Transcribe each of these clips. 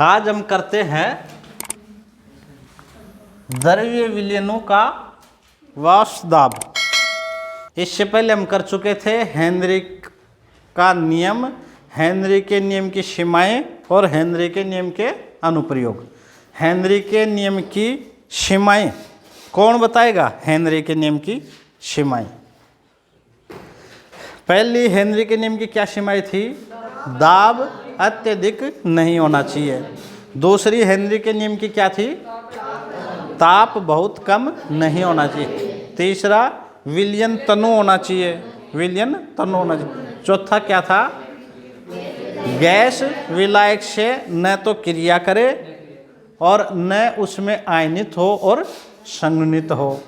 आज हम करते हैं द्रव्य विलयनों का वाष्प दाब। इससे पहले हम कर चुके थे हेनरी का नियम, हेनरी के नियम की सीमाएं और हेनरी के नियम के अनुप्रयोग। हेनरी के नियम की सीमाएं कौन बताएगा? हेनरी के नियम की सीमाएं। पहली हेनरी के नियम की क्या सीमाएं थी? दाब अत्यधिक नहीं होना चाहिए। दूसरी हेनरी के नियम की क्या थी? ताप बहुत कम नहीं होना चाहिए। तीसरा विलयन तनु होना चाहिए, विलयन तनु होना चाहिए। चौथा क्या था? गैस विलायक से न तो क्रिया करे और न उसमें आयनित हो और संघनित हो।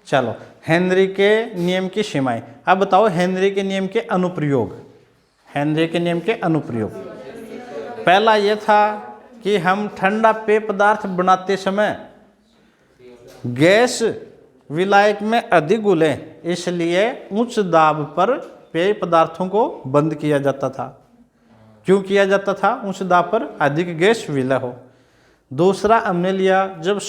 चलो, हेनरी के नियम की सीमाएं। अब बताओ हेनरी के नियम के अनुप्रयोग। हेनरी के नियम के अनुप्रयोग, पहला यह था कि हम ठंडा पेय पदार्थ बनाते समय गैस विलायक में अधिक घुले, इसलिए उच्च दाब पर पेय पदार्थों को बंद किया जाता था। क्यों किया जाता था? उच्च दाब पर अधिक गैस विलय हो। दूसरा हमने लिया, जब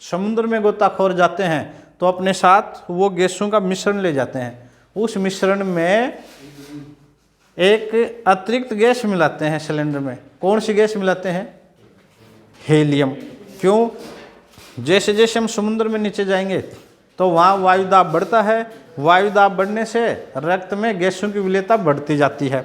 समुद्र में गोताखोर जाते हैं तो अपने साथ वो गैसों का मिश्रण ले जाते हैं। उस मिश्रण में एक अतिरिक्त गैस मिलाते हैं सिलेंडर में। कौन सी गैस मिलाते हैं? हीलियम। क्यों? जैसे जैसे हम समुद्र में नीचे जाएंगे तो वहाँ वायुदाब बढ़ता है। वायुदाब बढ़ने से रक्त में गैसों की विलेयता बढ़ती जाती है।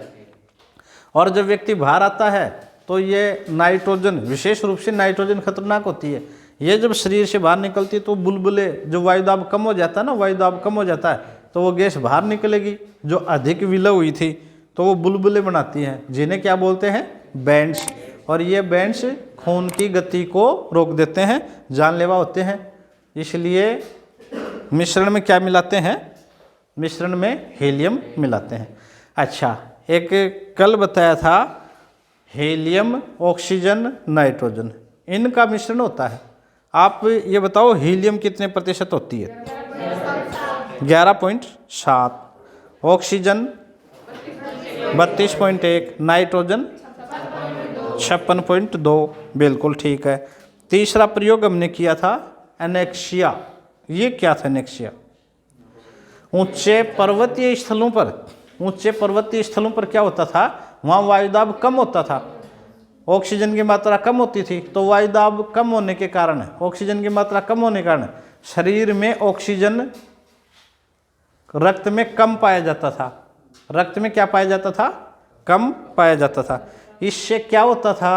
और जब व्यक्ति बाहर आता है तो ये नाइट्रोजन, विशेष रूप से नाइट्रोजन खतरनाक होती है। ये जब शरीर से बाहर निकलती है तो बुलबुले, जो वायुदाब कम हो जाता है ना, वायुदाब कम हो जाता है तो वो गैस बाहर निकलेगी जो अधिक विलय हुई थी, तो वो बुलबुले बनाती हैं, जिन्हें क्या बोलते हैं? बैंड्स। और ये बैंड्स खून की गति को रोक देते हैं, जानलेवा होते हैं। इसलिए मिश्रण में क्या मिलाते हैं? मिश्रण में हीलियम मिलाते हैं। अच्छा, एक कल बताया था हीलियम, ऑक्सीजन, नाइट्रोजन, इनका मिश्रण होता है। आप ये बताओ हीलियम कितने प्रतिशत होती है? 11.7, ऑक्सीजन 32.1, नाइट्रोजन 56.2। बिल्कुल ठीक है। तीसरा प्रयोग हमने किया था एनेक्सिया। ये क्या था एनेक्सिया? ऊंचे पर्वतीय स्थलों पर क्या होता था? वहाँ वायुदाब कम होता था, ऑक्सीजन की मात्रा कम होती थी। तो वायुदाब कम होने के कारण, ऑक्सीजन की मात्रा कम होने के कारण शरीर में ऑक्सीजन रक्त में कम पाया जाता था। रक्त में क्या पाया जाता था? कम पाया जाता था। इससे क्या होता था?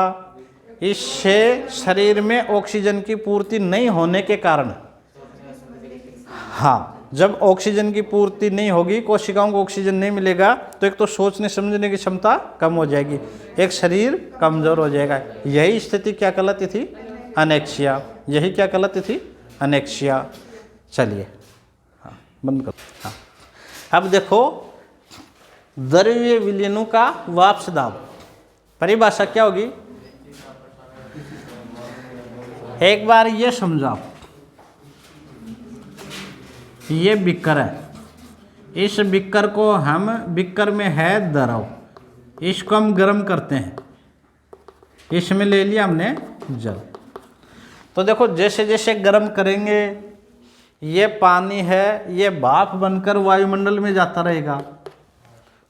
इससे शरीर में ऑक्सीजन की पूर्ति नहीं होने के कारण, हाँ, जब ऑक्सीजन की पूर्ति नहीं होगी, कोशिकाओं को ऑक्सीजन नहीं मिलेगा, तो एक तो सोचने समझने की क्षमता कम हो जाएगी, एक शरीर कमजोर हो जाएगा। यही स्थिति क्या कहलाती थी? एनेक्सिया। यही क्या कहलाती थी? एनेक्सिया। चलिए, हाँ, बंद करो। हाँ, अब देखो द्रव्य विलयनों का वाष्प दाब। परिभाषा क्या होगी? एक बार ये समझाओ, ये बिक्कर है, इस बिक्कर को हम, बिक्कर में है द्रव, इसको हम गर्म करते हैं, इसमें ले लिया हमने जल। तो देखो जैसे जैसे गर्म करेंगे, ये पानी है, ये भाप बनकर वायुमंडल में जाता रहेगा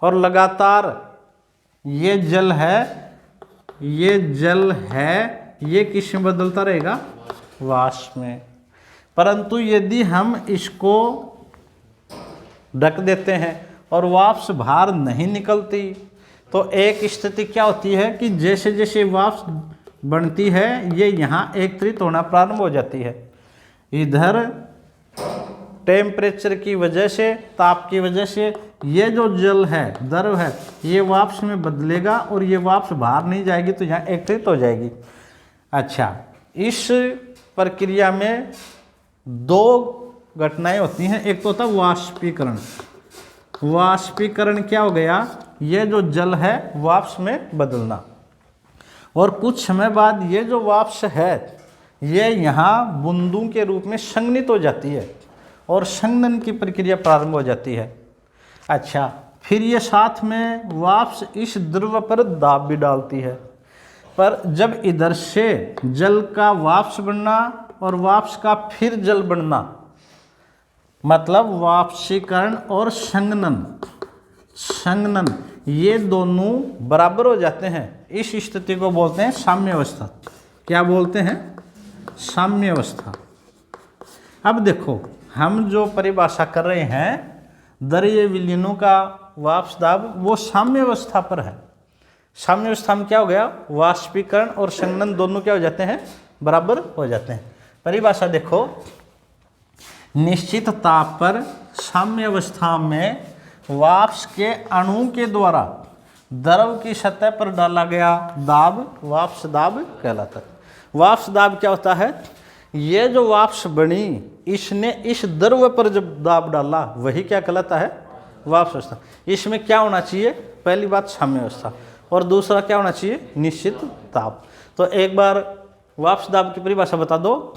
और लगातार ये जल है, ये किस में बदलता रहेगा? वाष्प में। परंतु यदि हम इसको ढक देते हैं और वाष्प बाहर नहीं निकलती, तो एक स्थिति क्या होती है कि जैसे जैसे वाष्प बनती है, ये यहाँ एकत्रित होना प्रारंभ हो जाती है। इधर टेम्परेचर की वजह से, ताप की वजह से ये जो जल है, द्रव है, ये वाष्प में बदलेगा और ये वाष्प बाहर नहीं जाएगी, तो यहाँ एकत्रित हो जाएगी। अच्छा, इस प्रक्रिया में दो घटनाएं होती हैं। एक तो होता है वाष्पीकरण। वाष्पीकरण क्या हो गया? ये जो जल है वाष्प में बदलना, और कुछ समय बाद ये जो वाष्प है ये यहाँ बूंदों के रूप में संघनित हो जाती है और संघनन की प्रक्रिया प्रारंभ हो जाती है। अच्छा, फिर ये साथ में वाष्प इस द्रव पर दाब भी डालती है। पर जब इधर से जल का वाष्प बनना और वाष्प का फिर जल बनना, मतलब वाष्पीकरण और संघनन ये दोनों बराबर हो जाते हैं, इस स्थिति को बोलते हैं साम्य अवस्था। क्या बोलते हैं? साम्य अवस्था। अब देखो हम जो परिभाषा कर रहे हैं द्रव्य विलयनों का वाष्प दाब, वो साम्य अवस्था पर है। साम्य अवस्था में क्या हो गया? वाष्पीकरण और संघनन दोनों क्या हो जाते हैं? बराबर हो जाते हैं। परिभाषा देखो, निश्चित ताप पर साम्य अवस्था में वाष्प के अणु के द्वारा द्रव की सतह पर डाला गया दाब वाष्प दाब कहलाता है। वाष्प दाब क्या होता है? ये जो वाष्प बनी इसने इस द्रव पर जब दाब डाला वही क्या कहलाता है? वाष्प अवस्था। इसमें क्या होना चाहिए? पहली बात साम्य अवस्था, और दूसरा क्या होना चाहिए? निश्चित ताप। तो एक बार वाष्प दाब की परिभाषा बता दो।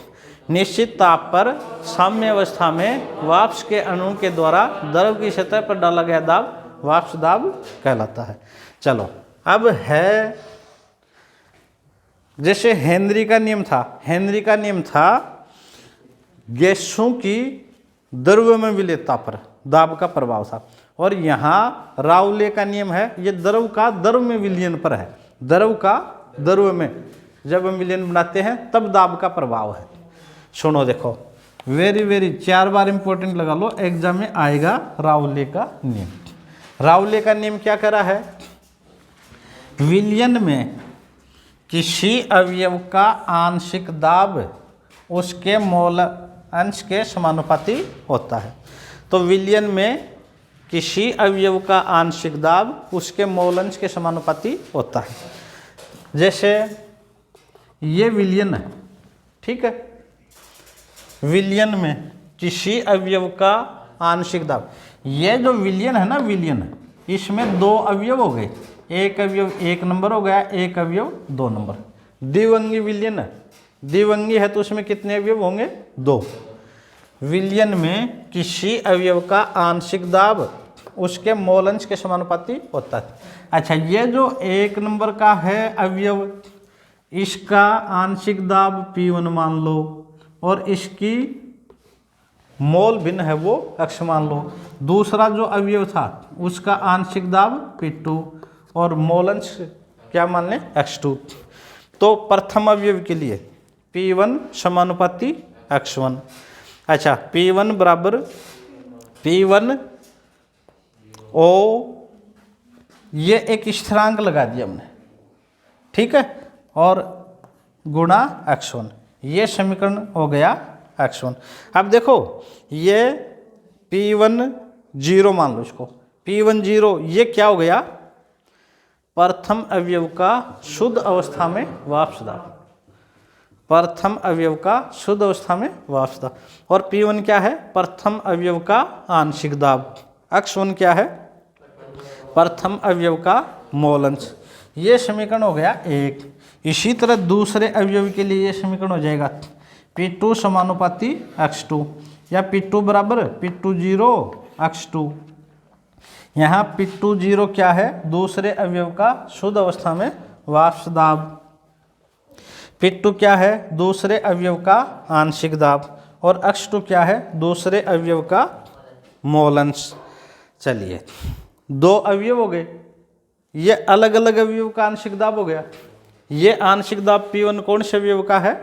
निश्चित ताप पर साम्य अवस्था में वाष्प के अणु के द्वारा द्रव की सतह पर डाला गया दाब वाष्प दाब कहलाता है। चलो अब है, जैसे हेनरी का नियम था, हेनरी का नियम था गैसों की द्रव्य में विलेयता पर दाब का प्रभाव था, और यहाँ राउले का नियम है, ये द्रव का द्रव में विलयन पर है। द्रव का द्रव में जब हम विलयन बनाते हैं तब दाब का प्रभाव है। सुनो देखो, वेरी 4 बार इंपॉर्टेंट लगा लो, एग्जाम में आएगा राउले का नियम। राउले का नियम क्या करा है? विलयन में किसी अवयव का आंशिक दाब उसके मोल अंश के समानुपाती होता है। तो विलयन में किसी अवयव का आंशिक दाब उसके मोल अंश के समानुपाती होता है। जैसे ये विलयन है, ठीक है, विलयन में किसी अवयव का आंशिक दाब, ये जो विलयन है ना, विलयन इसमें 2 अवयव हो गए, एक अवयव 1 नंबर हो गया, एक अवयव 2 नंबर। द्विअंगी विलयन है, द्विअंगी है तो उसमें कितने अवयव होंगे? 2। विलयन में किसी अवयव का आंशिक दाब उसके मोल अंश के समानुपाती होता है। अच्छा, ये जो 1 नंबर का है अवयव, इसका आंशिक दाब P1 मान लो, और इसकी मोल भिन्न है वो x मान लो। दूसरा जो अवयव था उसका आंशिक दाब P2 और मोल अंश क्या मान लें? x2। तो प्रथम अवयव के लिए P1 समानुपाती x1। अच्छा, P1 बराबर P1 O, ये एक स्थिरांक लगा दिया हमने, ठीक है, और गुणा x1, ये समीकरण हो गया x1। अब देखो ये P1 0 मान लो इसको, P1 0 ये क्या हो गया? प्रथम अवयव का शुद्ध अवस्था में वाष्प दाब, प्रथम अवयव का शुद्ध अवस्था में वाष्प दाब। और P1 क्या है? प्रथम अवयव का आंशिक दाब। x1 क्या है? प्रथम अवयव का मोल अंश। ये समीकरण हो गया 1। इसी तरह दूसरे अवयव के लिए ये समीकरण हो जाएगा P2 समानुपाती x2, या P2 बराबर P2 0 x2। यहाँ P2 0 क्या है? दूसरे अवयव का शुद्ध अवस्था में वाष्प दाब। P2 क्या है? दूसरे अवयव का आंशिक दाब। और x2 क्या है? दूसरे अवयव का मोल अंश। चलिए 2 अवयव हो गए, ये अलग अलग अवयव का आंशिक दाब हो गया। ये आंशिक दाब P1 कौन से अवयव का है?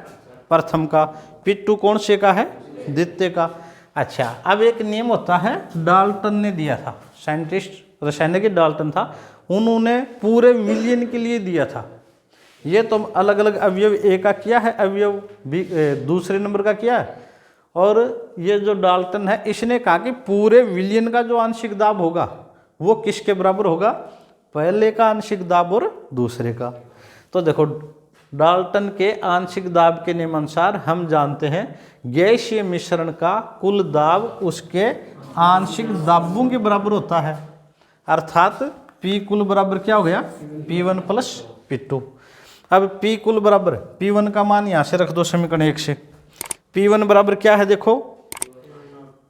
प्रथम का। P2 कौन से का है? द्वितीय का। अच्छा, अब एक नियम होता है, डाल्टन ने दिया था, साइंटिस्ट रसायनिक डाल्टन था, उन्होंने पूरे विलयन के लिए दिया था। ये तो अलग अलग अवयव ए का किया है, अवयव बी दूसरे नंबर का किया है, और ये जो डाल्टन है इसने कहा कि पूरे विलयन का जो आंशिक दाब होगा वो किसके बराबर होगा? पहले का आंशिक दाब और दूसरे का। तो देखो डाल्टन के आंशिक दाब के नियमानुसार हम जानते हैं गैसीय मिश्रण का कुल दाब उसके आंशिक दाबों के बराबर होता है, अर्थात P कुल बराबर क्या हो गया? P1 plus P2। अब P कुल बराबर P1 का मान यहाँ से रख दो समीकरण 1 से। P1 बराबर क्या है? देखो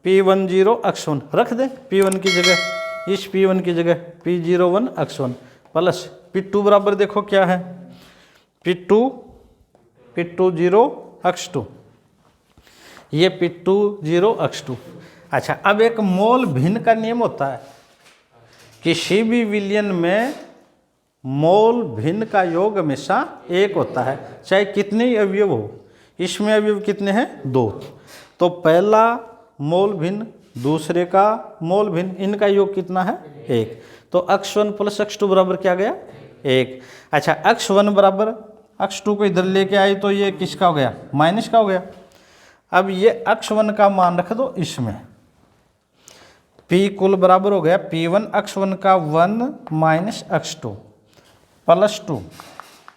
P1 0 x1 रख दे, P1 की जगह, इस P1 की जगह P01 x1 प्लस P2 बराबर देखो क्या है? P2 0 x2, ये P2 0 x2। अच्छा, अब एक मोल भिन्न का नियम होता है, किसी भी विलयन में मोल भिन्न का योग हमेशा एक होता है, चाहे कितने ही अवयव हो। इसमें अवयव कितने हैं? 2। तो पहला मोल भिन्न, दूसरे का मोल भिन्न, इनका योग कितना है? 1। तो x1 + x2 बराबर क्या गया? 1। अच्छा, x1 बराबर x2 को इधर लेके आए तो ये किसका हो गया? माइनस का हो गया। अब ये x1 का मान रख दो इसमें, P कुल बराबर हो गया P1 x1 का 1 - x2 + 2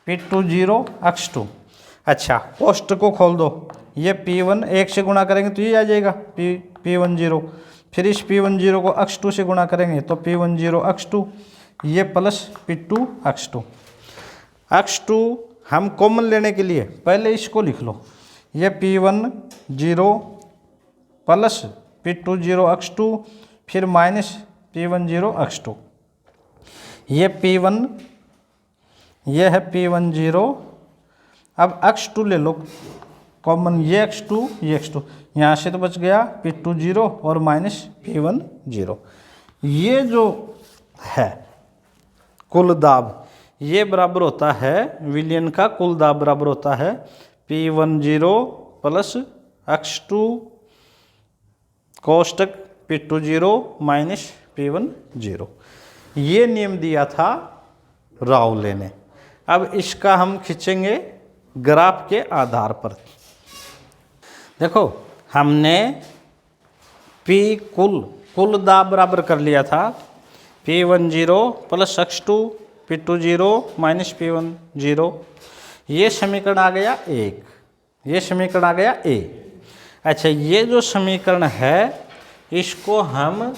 P2 0 x2। अच्छा, कोष्टक को खोल दो, ये P1 1 से गुणा करेंगे तो ये आ जाएगा P1 0, फिर इस P1 0 को x2 से गुणा करेंगे तो P1 0 x2, ये प्लस P2 x2। x2 हम कॉमन लेने के लिए पहले इसको लिख लो, ये P1 0 प्लस P2 0 x2, फिर माइनस P1 0 x2। ये P1, ये है P1 0। अब x2 ले लो कॉमन, ये x2 ये x2, यहाँ से तो बच गया P2 0 और माइनस P1 0। ये जो है कुल दाब, ये बराबर होता है विलयन का कुल दाब बराबर होता है P1 0 plus x2 कोष्टक P2 0 minus P1 0। ये नियम दिया था राउले ने। अब इसका हम खींचेंगे ग्राफ के आधार पर। देखो, हमने P कुल दाब बराबर कर लिया था P1 0 plus x2 P2 0 minus P1 0। ये समीकरण आ गया 1, ये समीकरण आ गया A। अच्छा, ये जो समीकरण है इसको हम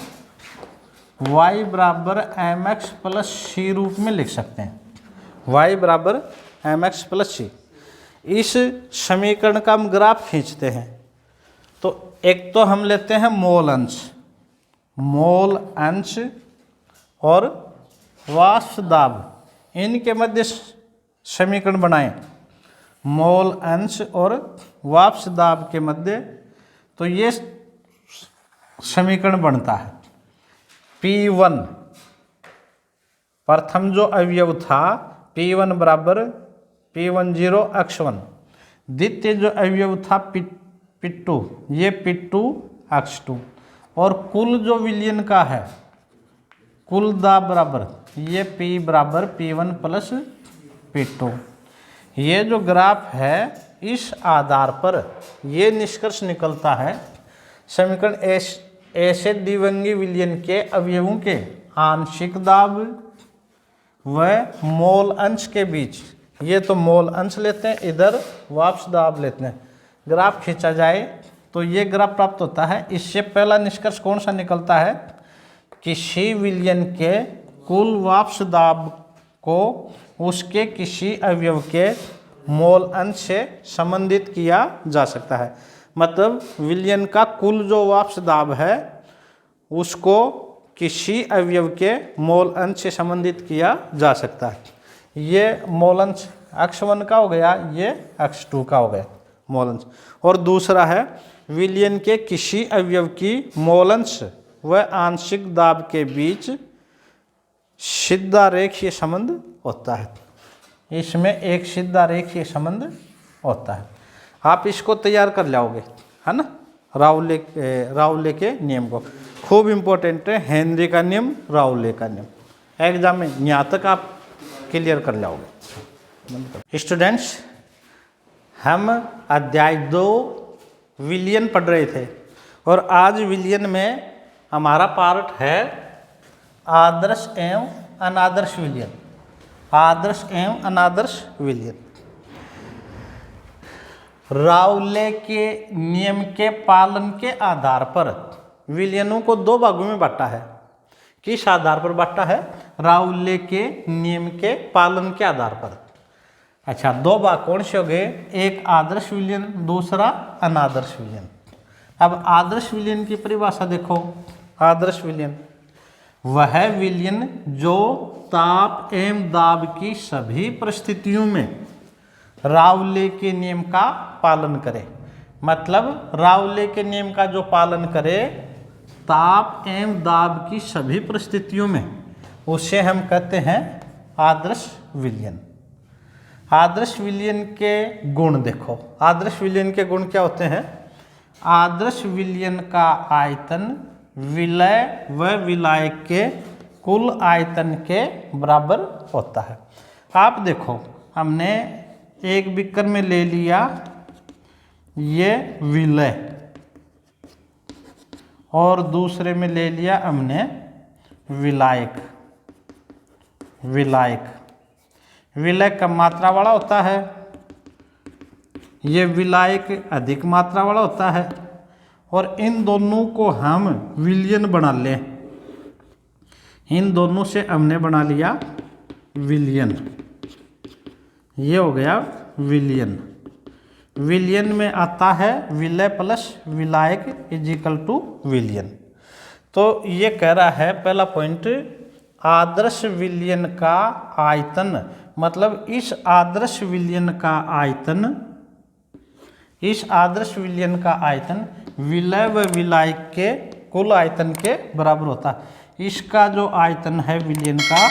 y बराबर mx + c रूप में लिख सकते हैं, y बराबर mx + c। इस समीकरण का हम ग्राफ खींचते हैं तो एक तो हम लेते हैं मोल अंश और वाष्प दाब, इनके मध्य समीकरण बनाएं, मोल अंश और वाष्प दाब के मध्य, तो ये समीकरण बनता है P1, प्रथम जो अवयव था P1 बराबर P1 0 x1, द्वितीय जो अवयव था P2, ये P2 x2, और कुल जो विलयन का है कुल दाब बराबर ये P बराबर P1 प्लस P2। ये जो ग्राफ है इस आधार पर ये निष्कर्ष निकलता है समीकरण ऐसे द्विवंगी विलयन के अवयवों के आंशिक दाब व मोल अंश के बीच, ये तो मोल अंश लेते हैं, इधर वाष्प दाब लेते हैं, ग्राफ खींचा जाए तो ये ग्राफ प्राप्त होता है। इससे पहला निष्कर्ष कौन सा निकलता है? किसी विलयन के कुल वाष्प दाब को उसके किसी अवयव के मोल अंश से संबंधित किया जा सकता है। मतलब विलयन का कुल जो वाष्प दाब है उसको किसी अवयव के मोल अंश से संबंधित किया जा सकता है। ये मोल अंश x1 का हो गया, ये x2 का हो गया मोल अंश। और दूसरा है विलयन के किसी अवयव की मोल अंश व आंशिक दाब के बीच सीधा रेखीय संबंध होता है। इसमें एक सीधा रेखीय संबंध होता है। आप इसको तैयार कर लाओगे, है ना, राउले के नियम को। खूब इम्पोर्टेंट है हेनरी का नियम, राउले का नियम, एग्जाम में यहाँ तक आप क्लियर कर लाओगे। स्टूडेंट्स, हम अध्याय 2 विलयन पढ़ रहे थे और आज विलयन में हमारा पार्ट है आदर्श एवं अनादर्श विलयन। आदर्श एवं अनादर्श विलयन। राउले के नियम के पालन के आधार पर विलयनों को 2 भागों में बांटा है। किस आधार पर बांटा है? राउले के नियम के पालन के आधार पर। अच्छा, 2 भाग कौन से हो गए? एक आदर्श विलयन, दूसरा अनादर्श विलयन। अब आदर्श विलयन की परिभाषा देखो। आदर्श विलयन वह विलयन जो ताप एवं दाब की सभी परिस्थितियों में रावले के नियम का पालन करे। मतलब रावले के नियम का जो पालन करे ताप एवं दाब की सभी परिस्थितियों में, उसे हम कहते हैं आदर्श विलयन। आदर्श विलयन के गुण देखो, आदर्श विलयन के गुण क्या होते हैं? आदर्श विलयन का आयतन विलय व विलायक के कुल आयतन के बराबर होता है। आप देखो, हमने एक बीकर में ले लिया ये विलय और दूसरे में ले लिया हमने विलायक। विलय कम मात्रा वाला होता है, ये विलायक अधिक मात्रा वाला होता है, और इन दोनों को हम विलयन बना लें। इन दोनों से हमने बना लिया विलयन, ये हो गया विलयन। विलयन में आता है विलय प्लस विलायक इज इक्वल टू विलयन। तो ये कह रहा है पहला पॉइंट, आदर्श विलयन का आयतन, मतलब इस आदर्श विलयन का आयतन, इस आदर्श विलयन का आयतन विलय व विलायक के कुल आयतन के बराबर होता है। इसका जो आयतन है विलयन का,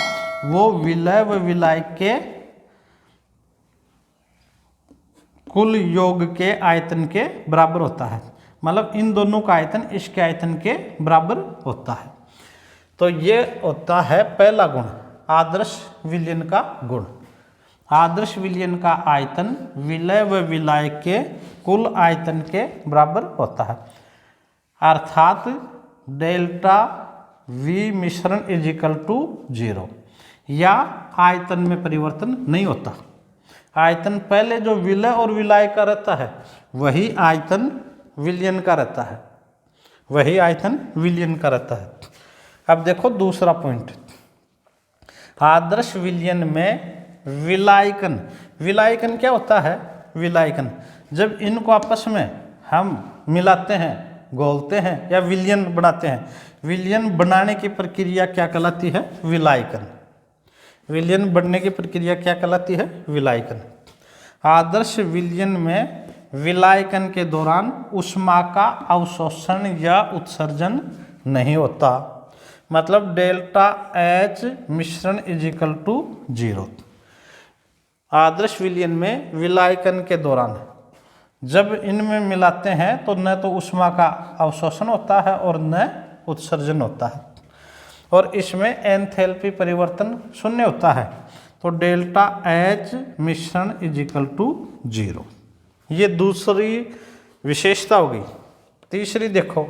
वो विलय व विलायक के कुल योग के आयतन के बराबर होता है। मतलब इन दोनों का आयतन इसके आयतन के बराबर होता है। तो ये होता है पहला गुण, आदर्श विलयन का गुण। आदर्श विलयन का आयतन विलय व विलायक के कुल आयतन के बराबर होता है, अर्थात डेल्टा V मिश्रण इज इक्वल टू 0, या आयतन में परिवर्तन नहीं होता। आयतन पहले जो विलय और विलायक का रहता है वही आयतन विलयन का रहता है, वही आयतन विलयन का रहता है। अब देखो दूसरा पॉइंट, आदर्श विलयन में विलायकन। विलायकन क्या होता है? विलायकन जब इनको आपस में हम मिलाते हैं, घोलते हैं या विलयन बनाते हैं, विलयन बनाने की प्रक्रिया क्या कहलाती है? विलायकन। विलयन बनने की प्रक्रिया क्या कहलाती है? विलायकन। आदर्श विलयन में विलायकन के दौरान ऊष्मा का अवशोषण या उत्सर्जन नहीं होता, मतलब डेल्टा H मिश्रण इज इक्वल टू 0। आदर्श विलयन में विलायकन के दौरान जब इनमें मिलाते हैं तो न तो ऊष्मा का अवशोषण होता है और न उत्सर्जन होता है, और इसमें एंथैल्पी परिवर्तन शून्य होता है। तो डेल्टा H मिश्रण इज इक्वल टू 0। ये दूसरी विशेषता होगी। तीसरी देखो,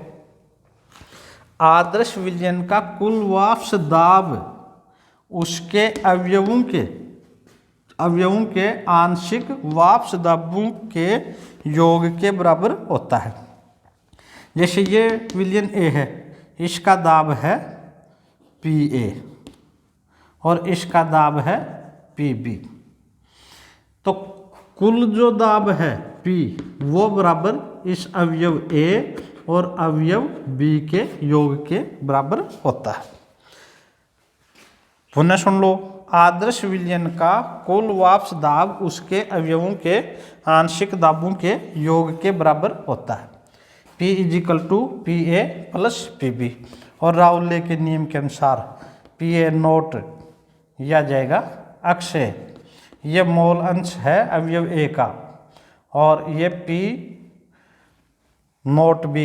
आदर्श विलयन का कुल वाष्प दाब उसके अवयवों के आंशिक वाष्प दाबों के योग के बराबर होता है। जैसे ये विलयन A है, इसका दाब है PA और इसका दाब है PB। तो कुल जो दाब है P वो बराबर इस अवयव A और अवयव B के योग के बराबर होता है। पुनः सुन लो, आदर्श विलयन का कुल वाष्प दाब उसके अवयवों के आंशिक दाबों के योग के बराबर होता है, P is equal to PA plus PB। और राउले के नियम के अनुसार PA नोट यह जाएगा अक्षय, ये मोल अंश है अवयव A का, और ये P नोट B,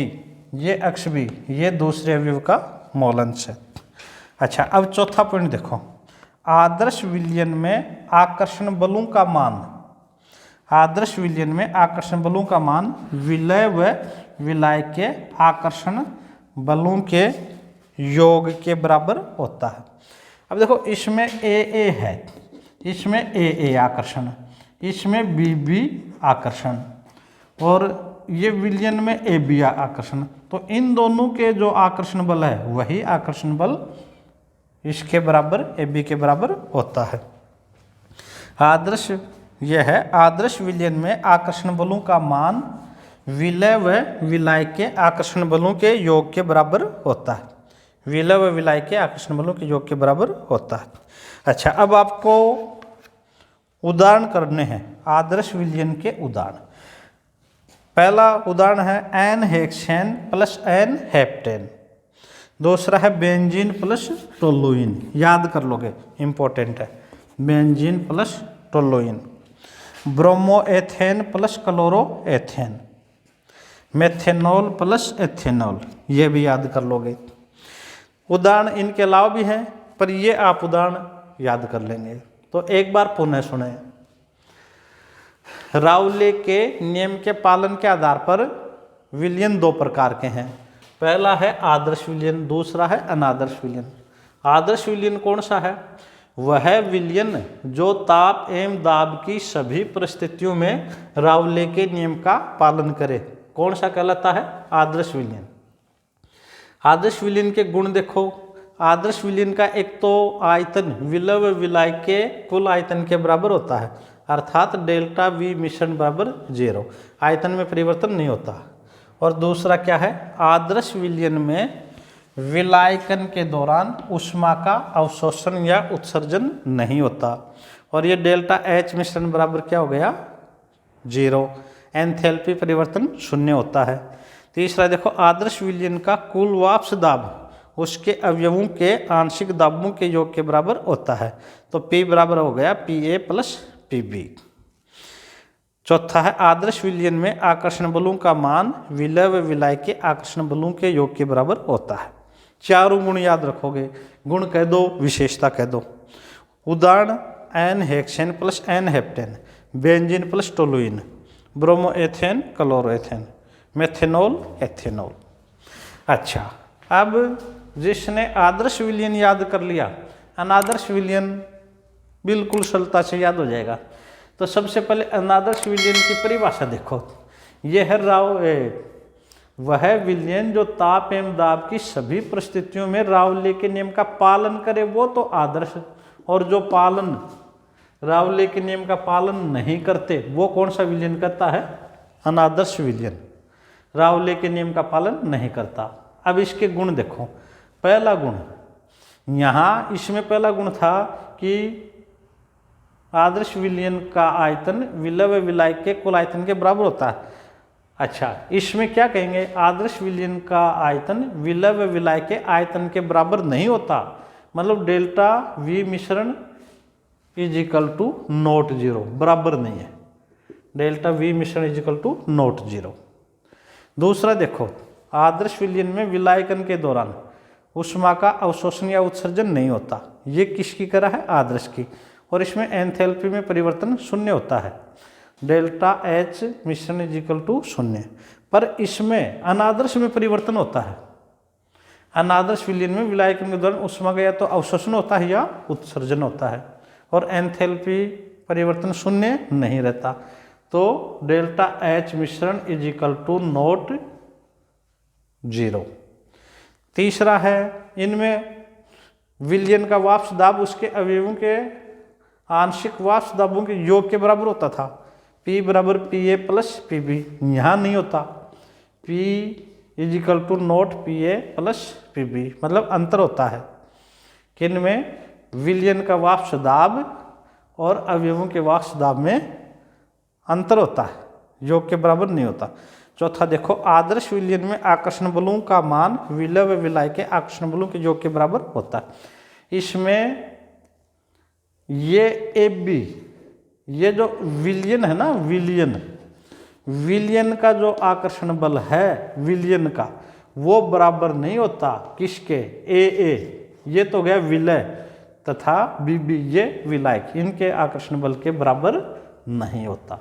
ये अक्ष B, ये दूसरे अवयव का मोल अंश है। अच्छा, अब चौथा पॉइंट देखो, आदर्श विलयन में आकर्षण बलों का मान। आदर्श विलयन में आकर्षण बलों का मान विलय व विलायक के आकर्षण बलों के योग के बराबर होता है। अब देखो, इसमें AA है, इसमें AA आकर्षण, इसमें BB आकर्षण, और ये विलयन में AB आकर्षण। तो इन दोनों के जो आकर्षण बल है वही आकर्षण बल इसके बराबर AB के बराबर होता है। आदर्श यह है, आदर्श विलयन में आकर्षण बलों का मान विलय व विलायक के आकर्षण बलों के योग के बराबर होता है। विलय व विलायक के आकर्षण बलों के योग के बराबर होता है। अच्छा, अब आपको उदाहरण करने हैं आदर्श विलयन के उदाहरण। पहला उदाहरण है n hexane plus n heptane. दूसरा है बेंजीन प्लस टोलुइन, याद कर लोगे, इंपॉर्टेंट है, benzene plus toluene. Bromoethane plus chloroethane. Methanol plus ethanol, ये भी याद कर लोगे। उदाहरण इनके अलावा भी हैं, पर ये आप उदाहरण याद कर लेंगे। तो एक बार पुनः सुने। राउले के नियम के पालन के आधार पर विलयन दो प्रकार के हैं। पहला है आदर्श विलयन, दूसरा है अनादर्श विलयन। आदर्श विलयन कौन सा है? वह विलयन जो ताप एवं दाब की सभी परिस्थितियों में राउले के नियम का पालन करे। कौन सा कहलाता है? आदर्श विलयन। आदर्श विलयन के गुण देखो। आदर्श विलयन का एक तो आयतन विलय व विलायक के कुल आयतन के बराबर होता है, अर्थात डेल्टा वी मिश्रण बराबर 0, आयतन में परिवर्तन नहीं होता। और दूसरा क्या है? आदर्श विलयन में विलायकन के दौरान ऊष्मा का अवशोषण या उत्सर्जन नहीं होता। और ये डेल्टा एच मिश्रण बराबर क्या हो गया? 0, एंथैल्पी परिवर्तन 0 होता है। तीसरा देखो, आदर्श विलयन का कुल वाष्प दाब उसके अवयवों के आंशिक दाबों के योग के बराबर होता है। तो P बराबर हो गया PA प्लस PB। चौथा है आदर्श विलयन में आकर्षण बलों का मान विलय व विलाय के आकर्षण बलों के योग के बराबर होता है। चारों गुण याद रखोगे। गुण कह दो, विशेषता कह दो। उदाहरण n hexane plus n heptane, benzene plus toluene, bromoethane chloroethane, methanol ethanol. अच्छा, अब जिसने आदर्श विलयन याद कर लिया, अनादर्श विलयन बिल्कुल सरलता से याद हो जाएगा। तो सबसे पहले अनादर्श विलयन की परिभाषा देखो। यह है वह विलयन जो ताप एवं दाब की सभी परिस्थितियों में राउले के नियम का पालन करे, वो तो आदर्श। और जो राउले के नियम का पालन नहीं करते, वो कौन सा विलयन करता है? अनादर्श विलयन। राउले के नियम का पालन नहीं करता। अब इसके गुण देखो। पहला गुण, यहाँ इसमें पहला गुण था कि आदर्श विलयन का आयतन विलय व विलायक के कुल आयतन के बराबर होता है। अच्छा, इसमें क्या कहेंगे? आदर्श विलयन का आयतन विलय व विलायक के आयतन के बराबर नहीं होता, मतलब डेल्टा वी मिश्रण इज इक्वल टू नॉट 0, बराबर नहीं है। डेल्टा वी मिश्रण इज इक्वल टू नॉट 0। दूसरा देखो, आदर्श विलयन में विलायकन के दौरान ऊष्मा का अवशोषण या उत्सर्जन नहीं होता। ये किसकी तरह है? आदर्श की। और इसमें एंथैल्पी में परिवर्तन 0 होता है, डेल्टा एच मिश्रण इज इक्वल टू 0। पर इसमें अनादर्श में परिवर्तन होता है। अनादर्श विलयन में विलायकन के दौरान ऊष्मा का या तो अवशोषण होता है या उत्सर्जन होता है, और एंथैल्पी परिवर्तन 0 नहीं रहता। तो डेल्टा एच मिश्रण इज इक्वल टू नॉट 0। तीसरा है, इनमें विलयन का वाष्प दाब उसके अवयवों के आंशिक वाष्प दाबों के योग के बराबर होता था। P बराबर PA प्लस PB, यहाँ नहीं होता। P is equal to not PA plus PB, मतलब अंतर होता है। किन में? विलयन का वाष्प दाब और अवयवों के वाष्प दाब में अंतर होता है, योग के बराबर नहीं होता। चौथा देखो, आदर्श विलयन में आकर्षण बलों का मान विलय व विलाय के आकर्षण बलों के योग के बराबर होता है। इसमें ये AB, ये जो विलयन है ना, विलयन का जो आकर्षण बल है विलयन का, वो बराबर नहीं होता किसके? AA, ये तो गया विलय, तथा BB ये विलायक, इनके आकर्षण बल के बराबर नहीं होता।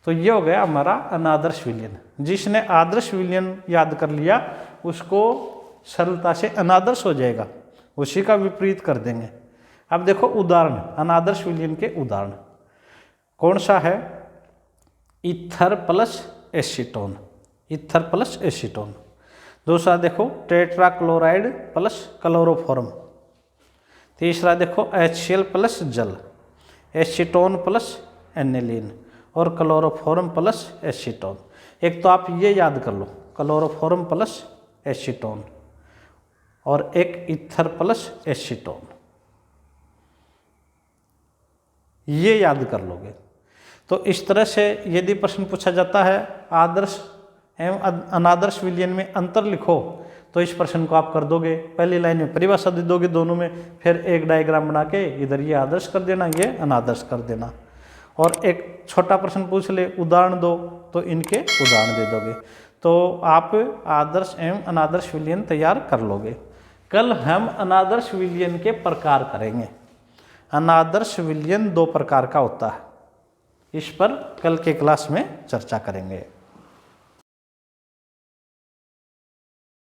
तो ये हो गया हमारा अनादर्श विलयन। जिसने आदर्श विलयन याद कर लिया उसको सरलता से अनादर्श हो जाएगा, उसी का विपरीत कर देंगे। अब देखो उदाहरण, अनादर्श विलयन के उदाहरण कौन सा है? Ether plus acetone, ether plus acetone. दूसरा देखो टेट्राक्लोराइड प्लस क्लोरोफॉर्म। तीसरा देखो HCl प्लस जल, एसीटोन प्लस एनिलीन और क्लोरोफॉर्म प्लस एसीटोन। एक तो आप ये याद कर लो, क्लोरोफॉर्म प्लस एसीटोन, और एक ईथर प्लस एसीटोन, ये याद कर लोगे तो इस तरह से यदि प्रश्न पूछा जाता है आदर्श एवं अनादर्श विलयन में अंतर लिखो, तो इस प्रश्न को आप कर दोगे। पहली लाइन में परिभाषा दे दोगे दोनों में, फिर एक डायग्राम बना के इधर ये आदर्श कर देना, ये अनादर्श कर देना। और एक छोटा प्रश्न पूछ ले उदाहरण दो, तो इनके उदाहरण दे दोगे, तो आप आदर्श एवं अनादर्श विलयन तैयार कर लोगे। कल हम अनादर्श विलयन के प्रकार करेंगे। अनादर्श विलयन 2 प्रकार का होता है, इस पर कल के क्लास में चर्चा करेंगे।